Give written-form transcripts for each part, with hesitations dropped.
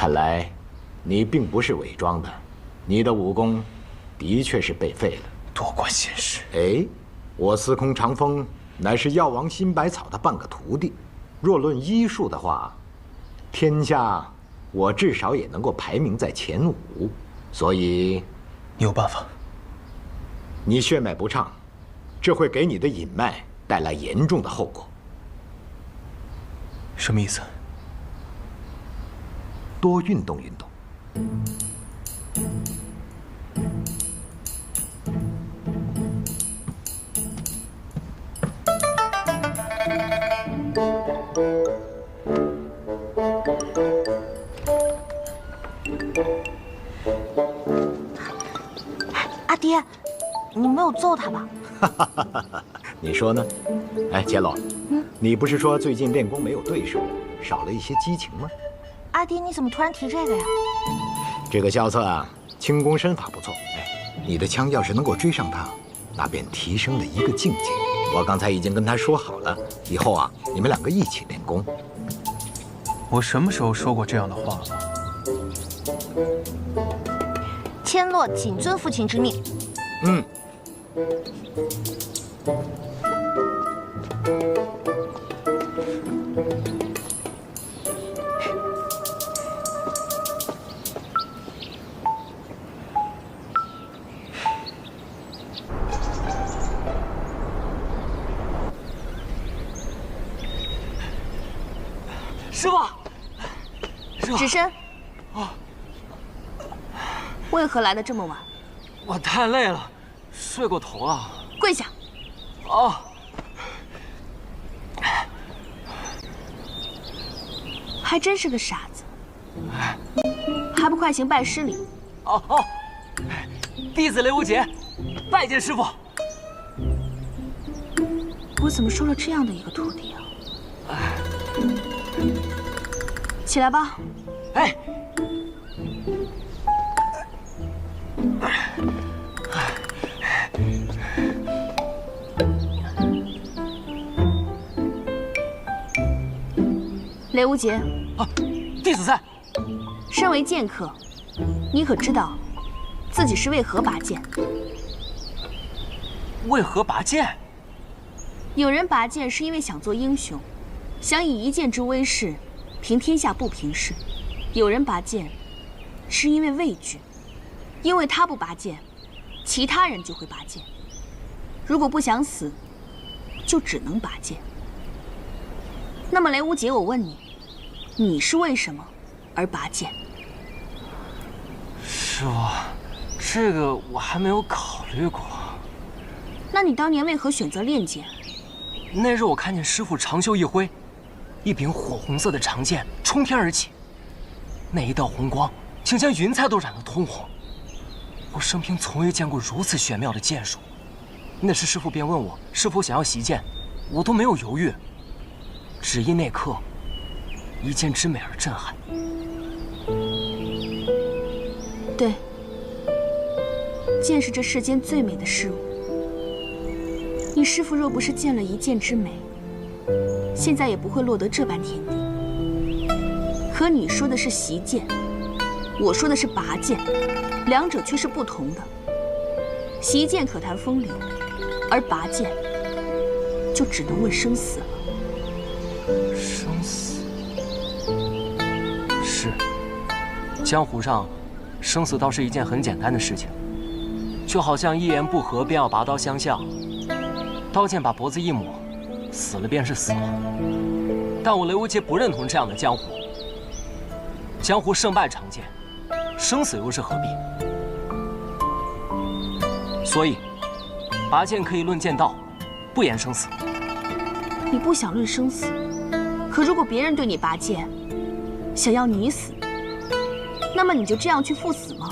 看来，你并不是伪装的，你的武功的确是被废了。多管闲事！哎，我司空长风乃是药王辛百草的半个徒弟，若论医术的话，天下我至少也能够排名在前5，所以，你有办法？你血脉不畅，这会给你的隐脉带来严重的后果。什么意思？多运动运动。阿爹，你没有揍他吧？你说呢？哎，杰罗，你不是说最近练功没有对手，少了一些激情吗？阿爹，你怎么突然提这个呀？这个萧策啊，轻功身法不错。哎，你的枪要是能够追上他，那便提升了一个境界。我刚才已经跟他说好了，以后啊，你们2个一起练功。我什么时候说过这样的话了？千洛谨遵父亲之命。师傅，师傅，止身。为何来的这么晚？我太累了，睡过头了。跪下。哦。还真是个傻子，还不快行拜师礼？哦，弟子雷无杰，拜见师傅。我怎么收了这样的一个徒弟啊？起来吧。哎。雷无杰，啊，弟子在。身为剑客，你可知道自己是为何拔剑？为何拔剑？有人拔剑是因为想做英雄，想以一剑之威势平天下不平事；有人拔剑是因为畏惧，因为他不拔剑，其他人就会拔剑。如果不想死，就只能拔剑。那么雷无杰，我问你，你是为什么而拔剑？师傅，这个我还没有考虑过。那你当年为何选择练剑？那日我看见师傅长袖一挥，一柄火红色的长剑冲天而起，那一道红光竟将云彩都染得通红。我生平从未见过如此玄妙的剑术。那时师傅便问我是否想要习剑，我都没有犹豫，只因那刻一剑之美而震撼。对，剑是这世间最美的事物。你师父若不是见了一剑之美，现在也不会落得这般田地。可你说的是习剑，我说的是拔剑，两者却是不同的。习剑可谈风流，而拔剑就只能问生死了。生死是，江湖上生死倒是一件很简单的事情，就好像一言不合便要拔刀相向，刀剑把脖子一抹，死了便是死了。但我雷无杰不认同这样的江湖，江湖胜败常见，生死又是何必？所以，拔剑可以论剑道，不言生死。你不想论生死，可如果别人对你拔剑，想要你死，那么你就这样去赴死吗？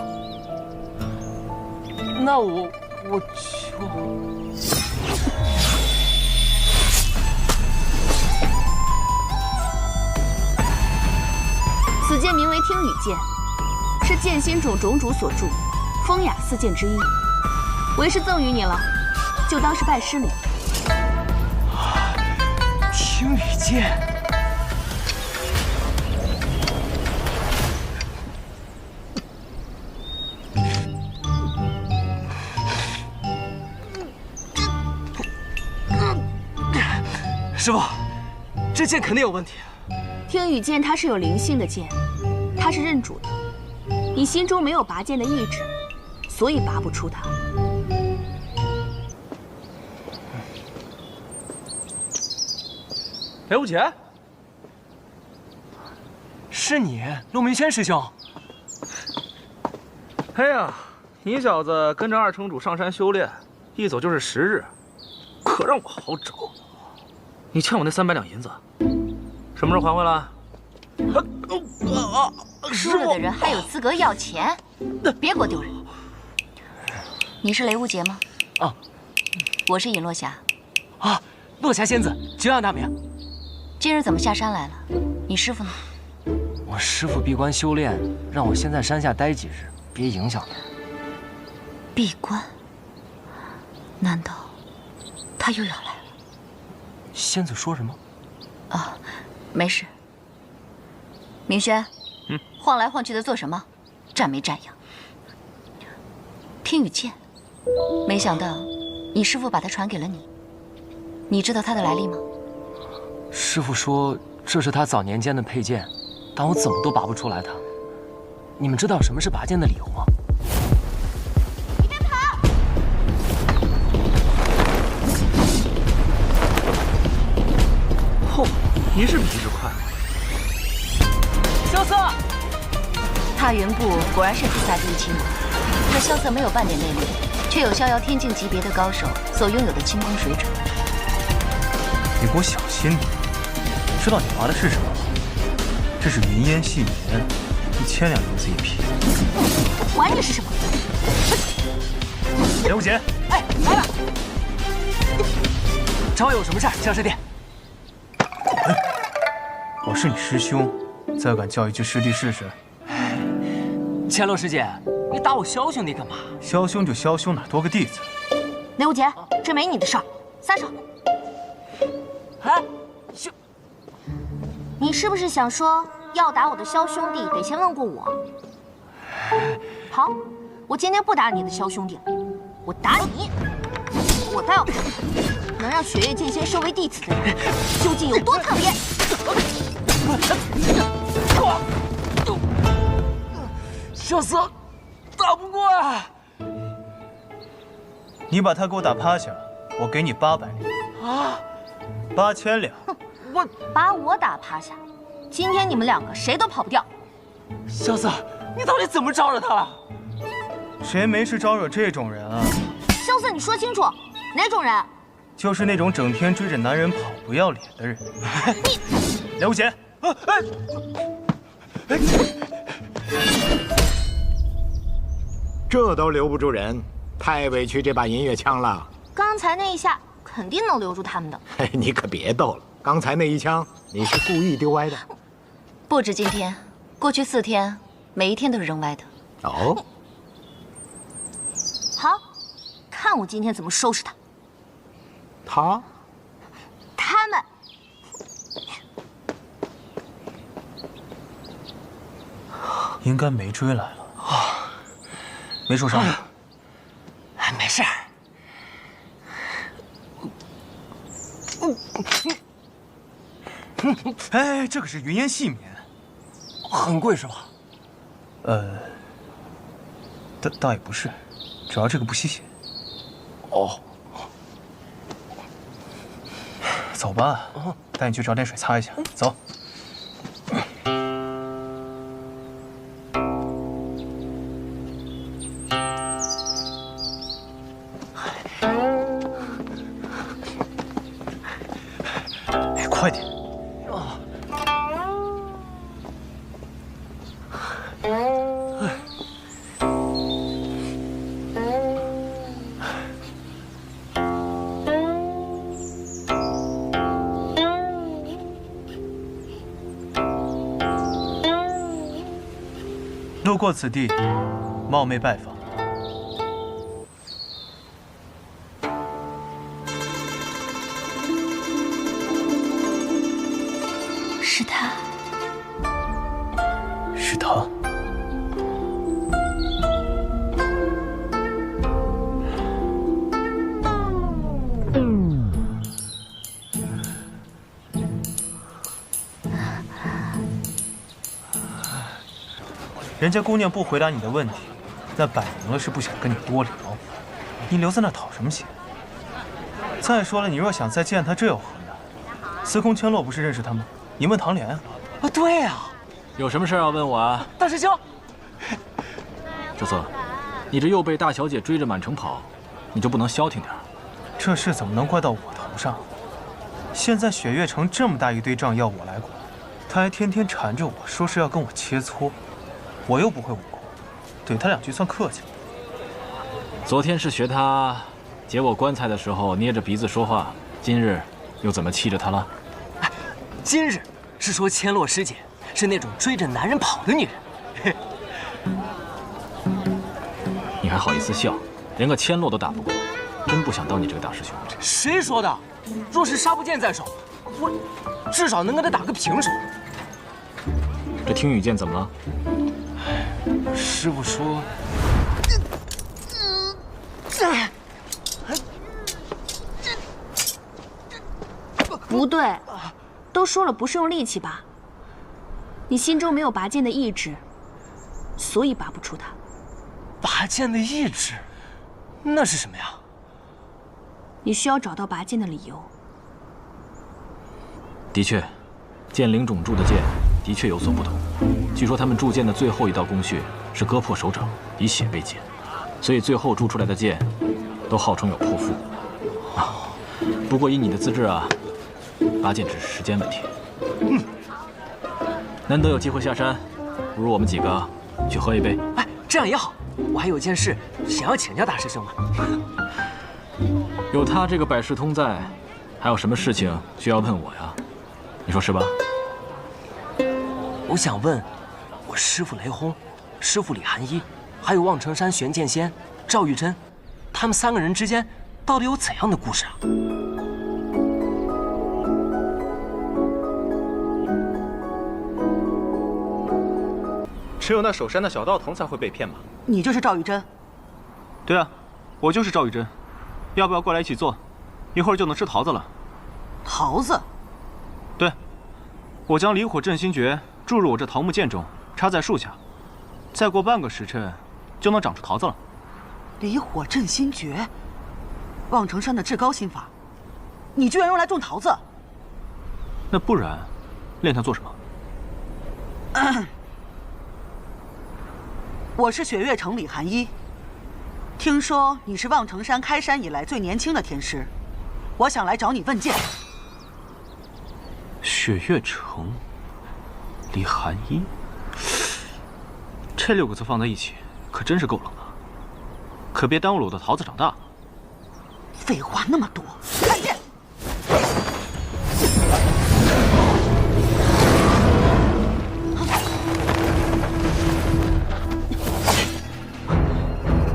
那我就……此剑名为听雨剑，是剑心种种主所著，风雅四剑之一。为师赠予你了，就当是拜师礼。听雨剑，师傅，这剑肯定有问题。听雨剑，它是有灵性的剑，它是认主的。你心中没有拔剑的意志，所以拔不出它。裴无杰，是你，陆明轩师兄。哎呀，你小子跟着二城主上山修炼，一走就是10日，可让我好找。你欠我那300两银子，什么时候还回来？输了的人还有资格要钱？别给我丢人！你是雷无杰吗？啊，我是尹落霞。啊，落霞仙子，久仰大名。今日怎么下山来了？你师傅呢？我师傅闭关修炼，让我先在山下待几日，别影响他。闭关？难道他又要来了？仙子说什么？啊，没事。明轩，晃来晃去的做什么？站没站样？听雨剑，没想到你师傅把他传给了你。你知道他的来历吗？师傅说这是他早年间的佩剑，但我怎么都拔不出来它。你们知道什么是拔剑的理由吗？你别跑！嚯，你是比一直快。萧瑟，踏云部果然是天下第一轻功，可萧瑟没有半点内力，却有逍遥天境级别的高手所拥有的轻功水准。你给我小心点！知道你拔的是什么吗？这是云烟细棉，1000两银子一匹。我管你是什么！雷无杰，哎，来了！找我有什么事儿？江师弟。我是你师兄，再敢叫一句师弟试试？千洛师姐，你打我萧兄弟干嘛？萧兄就萧兄，哪多个弟子？雷无杰，这没你的事儿，撒手！哎，你是不是想说要打我的萧兄弟，得先问过我？好，我今天不打你的萧兄弟了，我打你！我倒要看看，能让雪月剑仙收为弟子的人究竟有多特别。萧瑟，打不过啊！你把他给我打趴下，我给你800两。啊，8000两。把我打趴下，今天你们2个谁都跑不掉。萧瑟，你到底怎么招惹他了？谁没事招惹这种人啊？萧瑟，你说清楚，哪种人？就是那种整天追着男人跑不要脸的人。你，雷无杰，这都留不住人，太委屈这把银月枪了。刚才那一下肯定能留住他们的。嘿，你可别逗了，刚才那一枪你是故意丢歪的。不止今天，过去4天，每一天都是扔歪的。哦，好，看我今天怎么收拾他。他们。应该没追来了啊，没受伤吧？没事儿。哎，这可是云烟细棉，很贵是吧？倒也不是，主要这个不吸血。哦，走吧，带你去找点水擦一下。走。哎，快点！路过此地，冒昧拜访。是他。是他。人家姑娘不回答你的问题，那摆明了是不想跟你多聊。你留在那讨什么嫌？再说了，你若想再见她，这有何难？司空千洛不是认识他吗？你问唐莲啊。啊，对呀。有什么事要问我啊？大师兄，这次，你这又被大小姐追着满城跑，你就不能消停点？这事怎么能怪到我头上？现在雪月城这么大一堆账要我来管，他还天天缠着我说是要跟我切磋，我又不会武功，怼他两句算客气了。昨天是学他解我棺材的时候捏着鼻子说话，今日又怎么气着他了？今日是说千洛师姐是那种追着男人跑的女人。你还好意思笑？连个千洛都打不过，真不想当你这个大师兄。谁说的？若是杀不见在手，我至少能跟他打个平手。这听雨剑怎么了？师傅说，不对，都说了不是用力气拔。你心中没有拔剑的意志，所以拔不出它。拔剑的意志，那是什么呀？你需要找到拔剑的理由。的确，剑灵种铸的剑的确有所不同。据说他们铸剑的最后一道工序是割破手掌，以血为剑，所以最后铸出来的剑都号称有破腹。啊，不过以你的资质啊，拔剑只是时间问题。难得有机会下山，不如我们几个去喝一杯。哎，这样也好。我还有件事想要请教大师兄呢。有他这个百事通在，还有什么事情需要问我呀？你说是吧？我想问，我师父雷轰、师父李寒一，还有望城山玄剑仙赵玉珍，他们三个人之间到底有怎样的故事啊？只有那守山的小道童才会被骗吗？你就是赵玉珍？对啊，我就是赵玉珍。要不要过来一起做？一会儿就能吃桃子了。桃子？对，我将离火镇心诀注入我这桃木剑中，插在树下，再过半个时辰，就能长出桃子了。离火镇心诀，望城山的至高心法，你居然用来种桃子？那不然，练它做什么？我是雪月城李寒一，听说你是望城山开山以来最年轻的天师，我想来找你问剑。雪月城，李寒一，这6个字放在一起，可真是够冷的。可别耽误了我的桃子长大。废话那么多，看剑！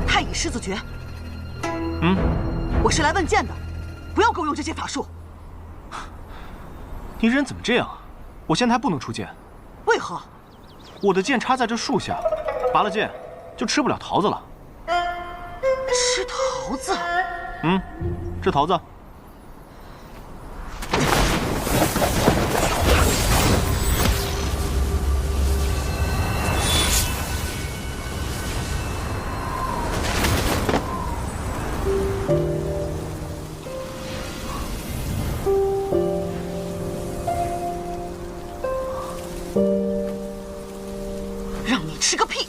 太乙狮子诀。我是来问剑的，不要给我用这些法术。你人怎么这样啊？我现在还不能出剑。为何？我的剑插在这树下，拔了剑就吃不了桃子了。吃桃子？吃桃子。让你吃个屁！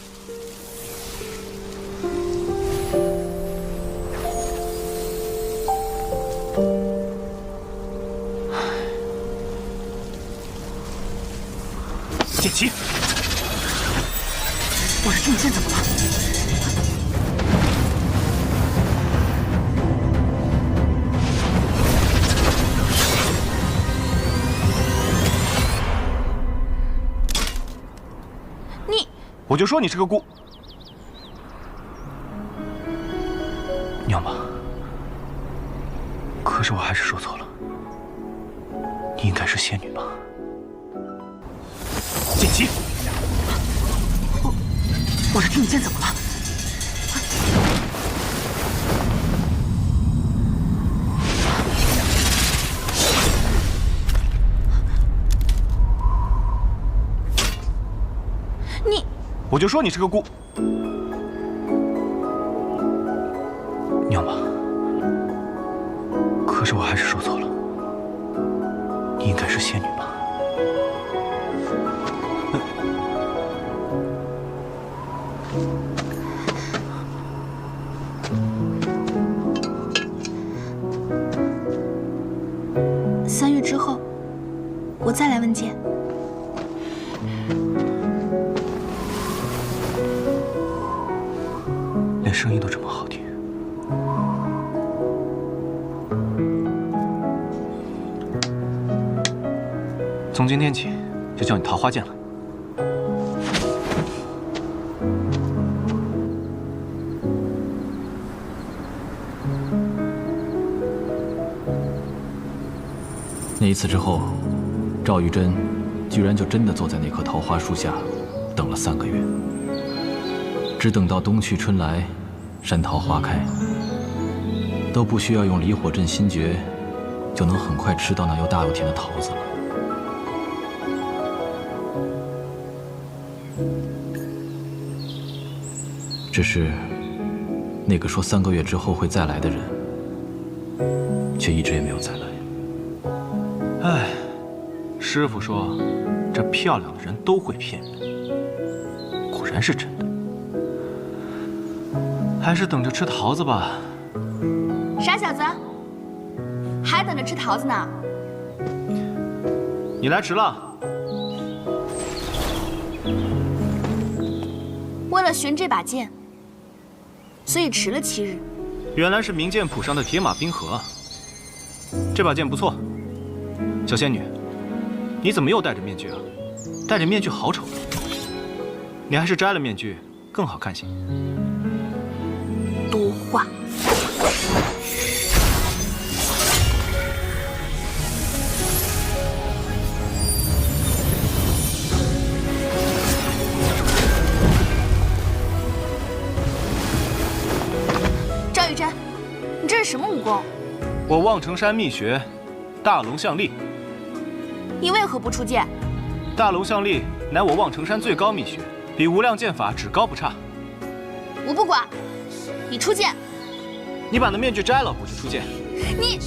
剑起！我的定剑怎么了？我就说你是个姑娘吧。可是我还是说错了，你应该是仙女吧？剑起！我的定剑怎么了？我就说你是个孤娘妈。可是我还是说错了，你应该是仙女吧？3月之后，我再来问剑。连声音都这么好听。从今天起，就叫你桃花剑了。那一次之后，赵玉珍居然就真的坐在那棵桃花树下，等了3个月，只等到冬去春来，山桃花开，都不需要用离火阵心诀，就能很快吃到那又大又甜的桃子了。只是，那个说3个月之后会再来的人，却一直也没有再来。唉，师傅说，这漂亮的人都会骗人，果然是真的。还是等着吃桃子吧。傻小子，还等着吃桃子呢？你来迟了。为了寻这把剑，所以迟了7日。原来是名剑谱上的铁马冰河啊！这把剑不错。小仙女，你怎么又戴着面具啊？戴着面具好丑。你还是摘了面具更好看些。多话。赵玉珍，你这是什么武功？我望城山秘学，大龙象力。你为何不出剑？大龙象力乃我望城山最高秘学，比无量剑法只高不差。我不管，你出剑。你把那面具摘了，我就出剑。你。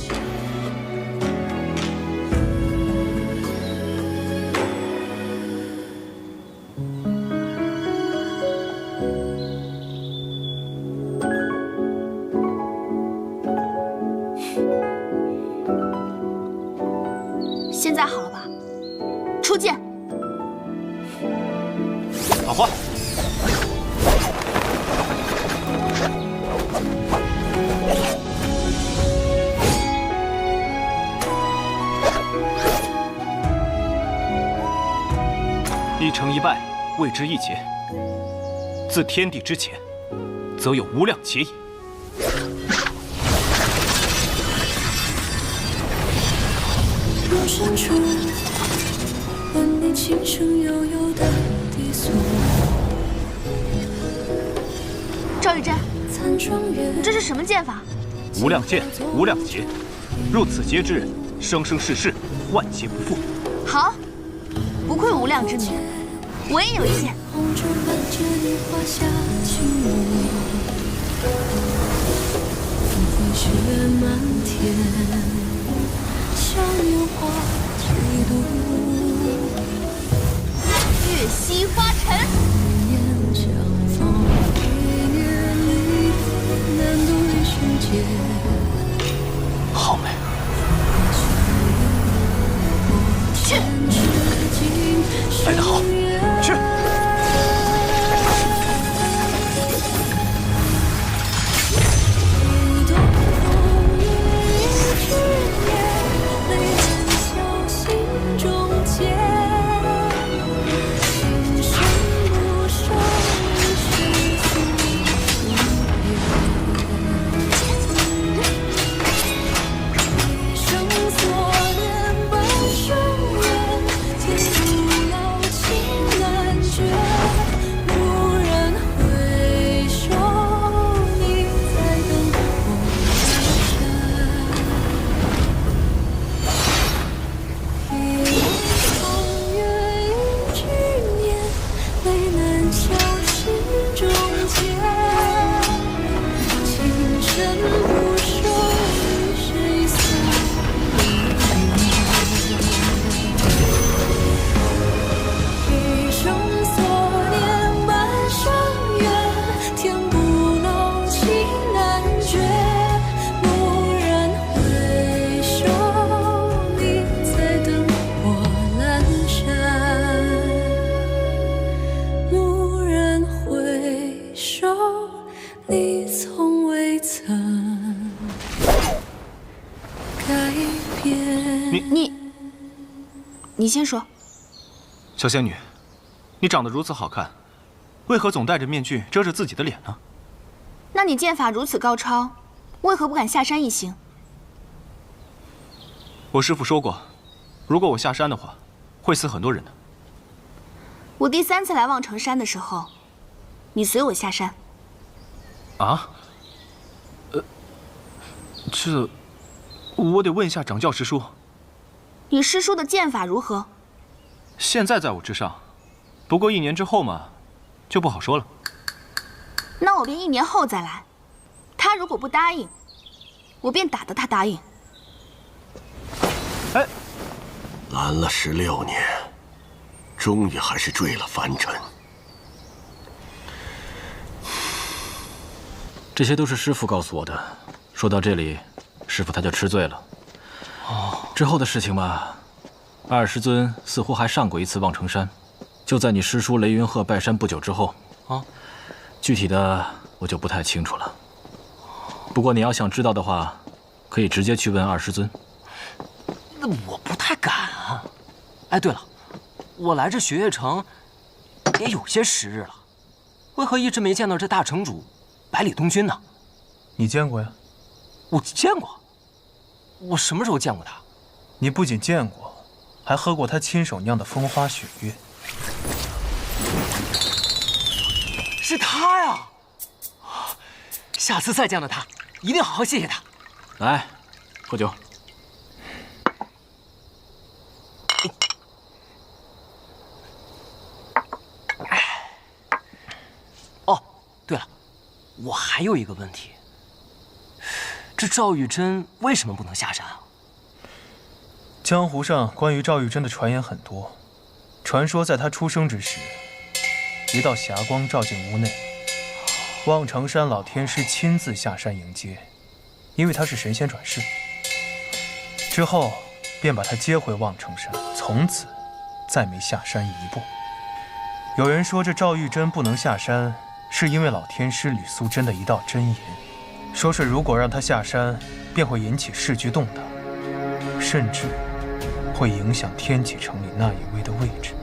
现在好了吧？出剑。桃花。一成一败，谓之一劫。自天地之前，则有无量劫矣。若深处，闻你轻声悠悠的低诉。赵玉珍，残妆月，你这是什么剑法？无量剑，无量劫，入此劫之人，生生世世，万劫不复。好，不愧无量之名，我也有一剑。红烛伴着你画下情路，飞雪漫天，像烟花几度。月溪花尘。念相逢1年里，难渡一瞬间。好美。去。来得好，去。你先说。小仙女，你长得如此好看，为何总戴着面具遮着自己的脸呢？那你剑法如此高超，为何不敢下山一行？我师父说过，如果我下山的话，会死很多人的。我第3次来望城山的时候，你随我下山。啊？这，我得问一下掌教师叔。你师叔的剑法如何？现在在我之上，不过1年之后嘛，就不好说了。那我便1年后再来。他如果不答应，我便打得他答应。哎，拦了16年，终于还是坠了凡尘。这些都是师父告诉我的。说到这里，师父他就吃醉了。之后的事情嘛，二师尊似乎还上过一次望城山，就在你师叔雷云鹤拜山不久之后。具体的我就不太清楚了。不过你要想知道的话，可以直接去问二师尊。那我不太敢啊。哎，对了，我来这雪月城也有些时日了，为何一直没见到这大城主百里东君呢？你见过呀？我见过。我什么时候见过他？你不仅见过，还喝过他亲手酿的风花雪月。是他呀！下次再见到他，一定好好谢谢他。来，喝酒。哦，对了，我还有一个问题，这赵玉珍为什么不能下山啊？江湖上关于赵玉珍的传言很多，传说在她出生之时，一道霞光照进屋内，望城山老天师亲自下山迎接，因为他是神仙转世。之后便把他接回望城山，从此再没下山一步。有人说这赵玉珍不能下山，是因为老天师吕素贞的一道真言，说是如果让他下山，便会引起市局动荡，甚至会影响天启城里那一位的位置。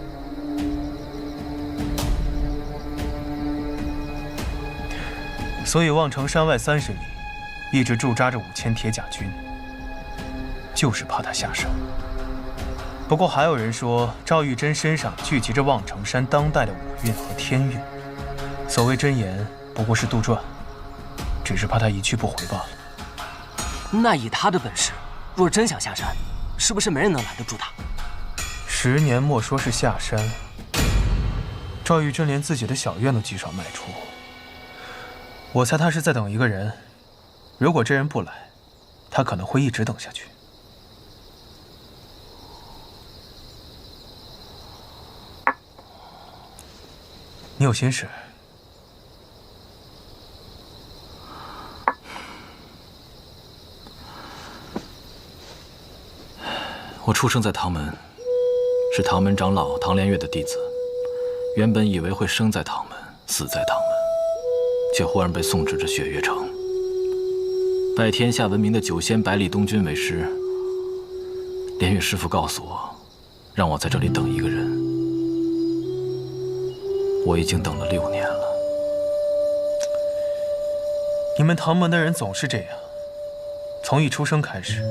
所以望城山外30里一直驻扎着5000铁甲军，就是怕他下山。不过还有人说，赵玉珍身上聚集着望城山当代的武运和天运，所谓真言不过是杜撰，只是怕他一去不回罢了。那以他的本事，若真想下山，是不是没人能拦得住他？10年莫说是下山，赵玉珍连自己的小院都极少迈出。我猜他是在等一个人，如果这人不来，他可能会一直等下去。你有心事？我出生在唐门，是唐门长老唐连月的弟子。原本以为会生在唐门，死在唐门，却忽然被送至这雪月城，拜天下闻名的酒仙百里东君为师。连月师父告诉我，让我在这里等一个人。我已经等了6年了。你们唐门的人总是这样，从一出生开始，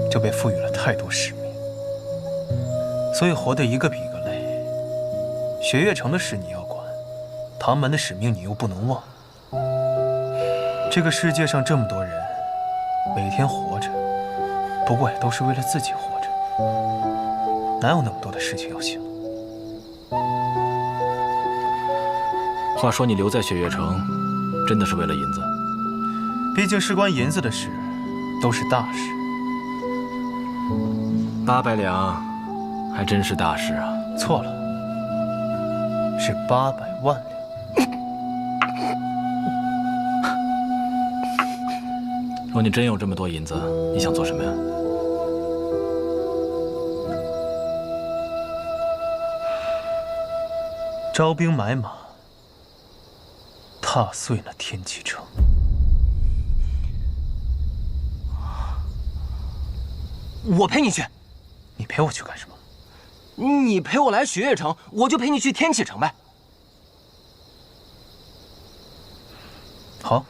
就被赋予了太多使命，所以活得一个比一个累。雪月城的事你要管，唐门的使命你又不能忘。这个世界上这么多人，每天活着，不过也都是为了自己活着，哪有那么多的事情要想？话说你留在雪月城，真的是为了银子？毕竟事关银子的事，都是大事。800两，还真是大事啊！错了，是800万两。若你真有这么多银子，你想做什么呀？招兵买马，踏碎那天启城。我陪你去。你陪我去干什么？你陪我来雪月城，我就陪你去天启城呗。好。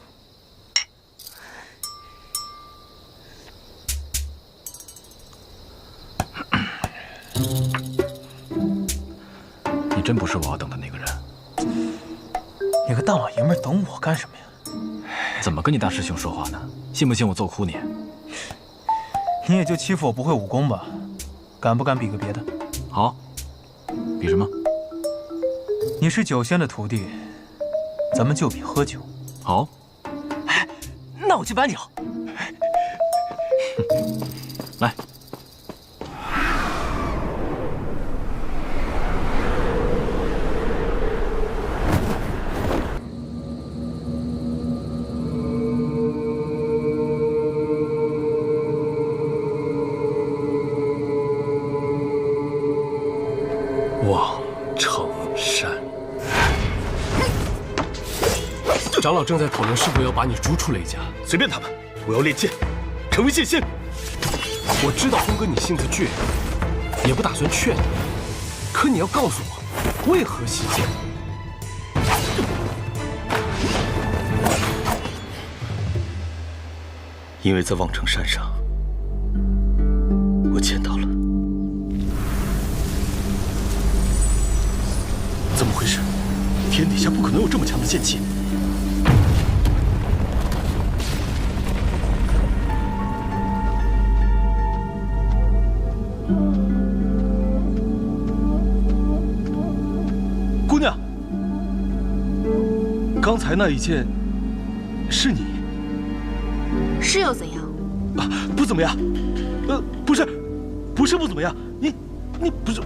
你真不是我要等的那个人。你个大老爷们儿等我干什么呀？怎么跟你大师兄说话呢？信不信我揍哭你？你也就欺负我不会武功吧？敢不敢比个别的？好，比什么？你是酒仙的徒弟，咱们就比喝酒。好。哎，那我去搬酒。来。望城山，长老正在讨论是否要把你逐出雷家。随便他们，我要练剑，成为剑仙。我知道峰哥你性子倔，也不打算劝你，可你要告诉我，为何习剑？因为在望城山上，我见到了。怎么回事？天底下不可能有这么强的剑气。姑娘，刚才那一剑是你？是又怎样？啊，不怎么样。不是不怎么样。你不是。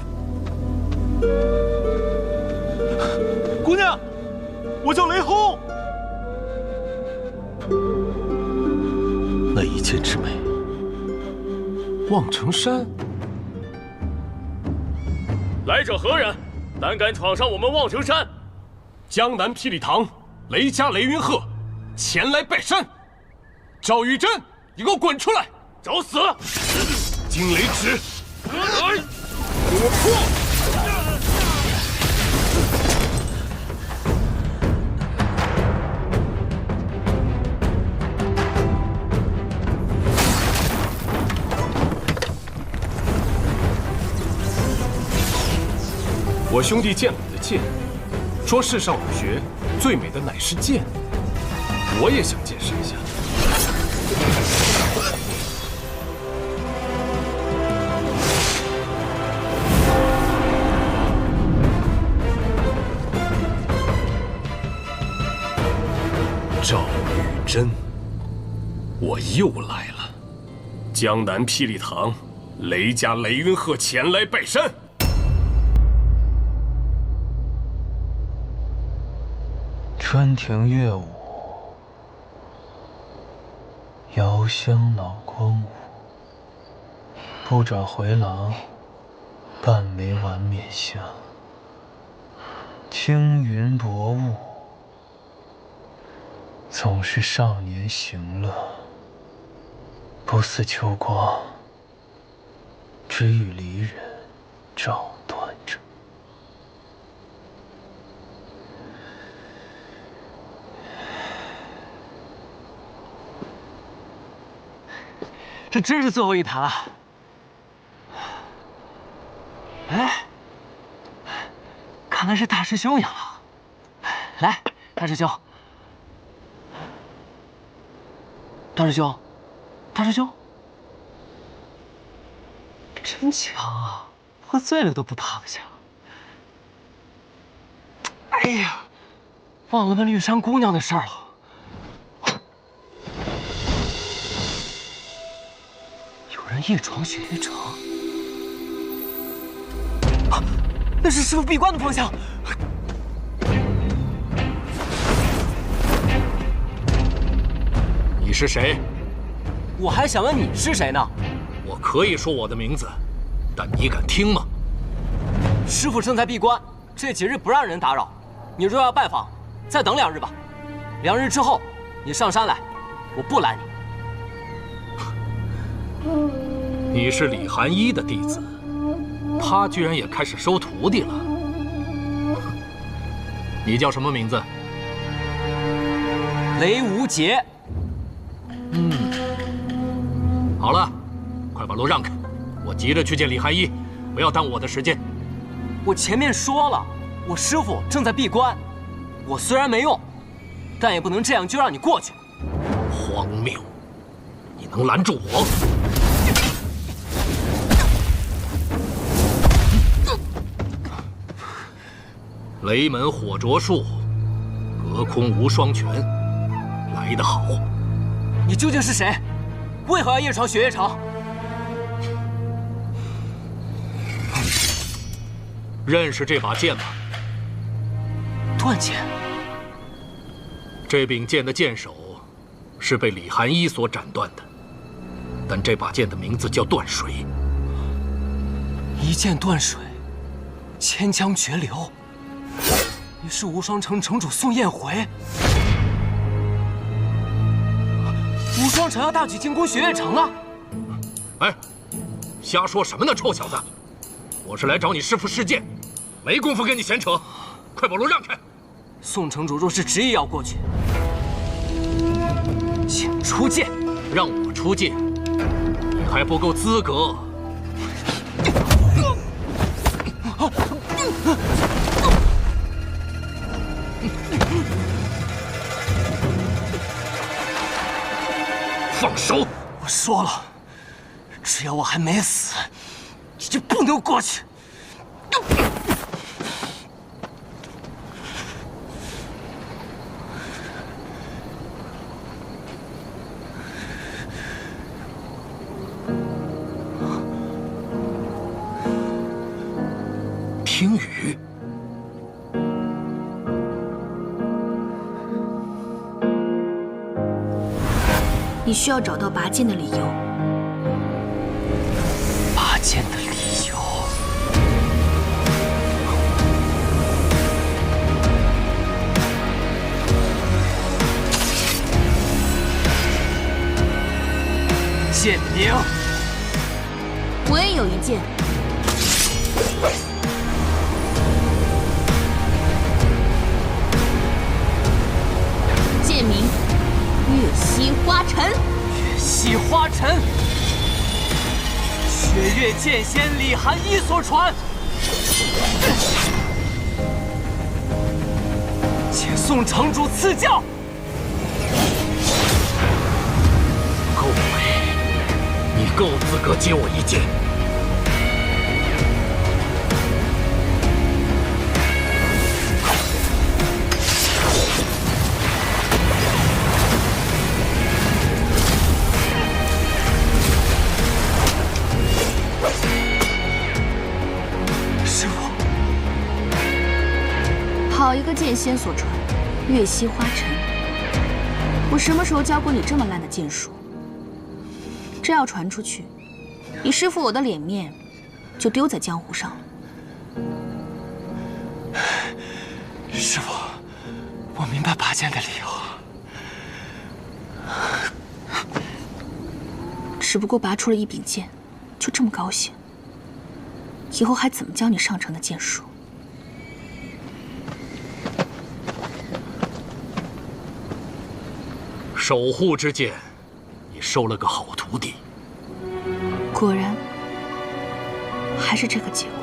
姑娘，我叫雷轰。那一剑之美，望城山。来者何人？胆敢闯上我们望城山？江南霹雳堂雷家雷云鹤前来拜山。赵玉珍，你给我滚出来！找死！惊雷指，给我破！我兄弟见了你的剑，说世上武学最美的乃是剑，我也想见识一下。赵玉珍，我又来了。江南霹雳堂，雷家雷云鹤前来拜山。春庭乐舞，遥香老光武。不转回廊，半枚晚冕香。青云薄雾，总是少年行乐。不似秋光，只与离人照断着。这真是最后一坛了。哎，看来是大师兄赢了。来，大师兄，大师兄，大师兄，真强啊！喝醉了都不趴下。哎呀，忘了问绿山姑娘的事儿了。有人夜闯雪月城。啊，那是师傅闭关的方向。你是谁？我还想问你是谁呢。我可以说我的名字，但你敢听吗？师傅正在闭关，这几日不让人打扰。你若要拜访，再等2日吧。2日之后，你上山来，我不拦你。你是李寒一的弟子，他居然也开始收徒弟了。你叫什么名字？雷无节。好了，快把路让开，我急着去见李寒一，不要耽误我的时间。我前面说了，我师父正在闭关，我虽然没用，但也不能这样就让你过去。荒谬！你能拦住我？雷门火灼术，隔空无双拳，来得好！你究竟是谁？为何要夜闯雪月城？认识这把剑吗？断剑。这柄剑的剑首是被李寒一所斩断的，但这把剑的名字叫断水。一剑断水，千江绝流。你是无双城城主宋彦回。无双城要大举进攻雪月城了。哎，瞎说什么呢，臭小子！我是来找你师父试剑，没工夫跟你闲扯，快把路让开！宋城主若是执意要过去，请出剑。让我出剑，你还不够资格。放手！我说了，只要我还没死，你就不能过去。听雨。你需要找到拔剑的理由。拔剑的理由？剑名。我也有一剑。剑名。月溪花尘，月溪花尘，雪月剑仙李寒一所传。请宋城主赐教。够美，你够资格接我一剑。好一个剑仙所传，月溪花尘。我什么时候教过你这么烂的剑术？这要传出去，你师父我的脸面就丢在江湖上了。师父，我明白拔剑的理由。只不过拔出了一柄剑，就这么高兴？以后还怎么教你上乘的剑术？守护之剑，你收了个好徒弟。果然，还是这个结果。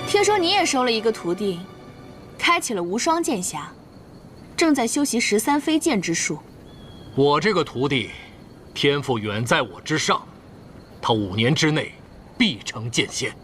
听说你也收了一个徒弟，开启了无双剑匣，正在修习13飞剑之术。我这个徒弟，天赋远在我之上，他5年之内必成剑仙。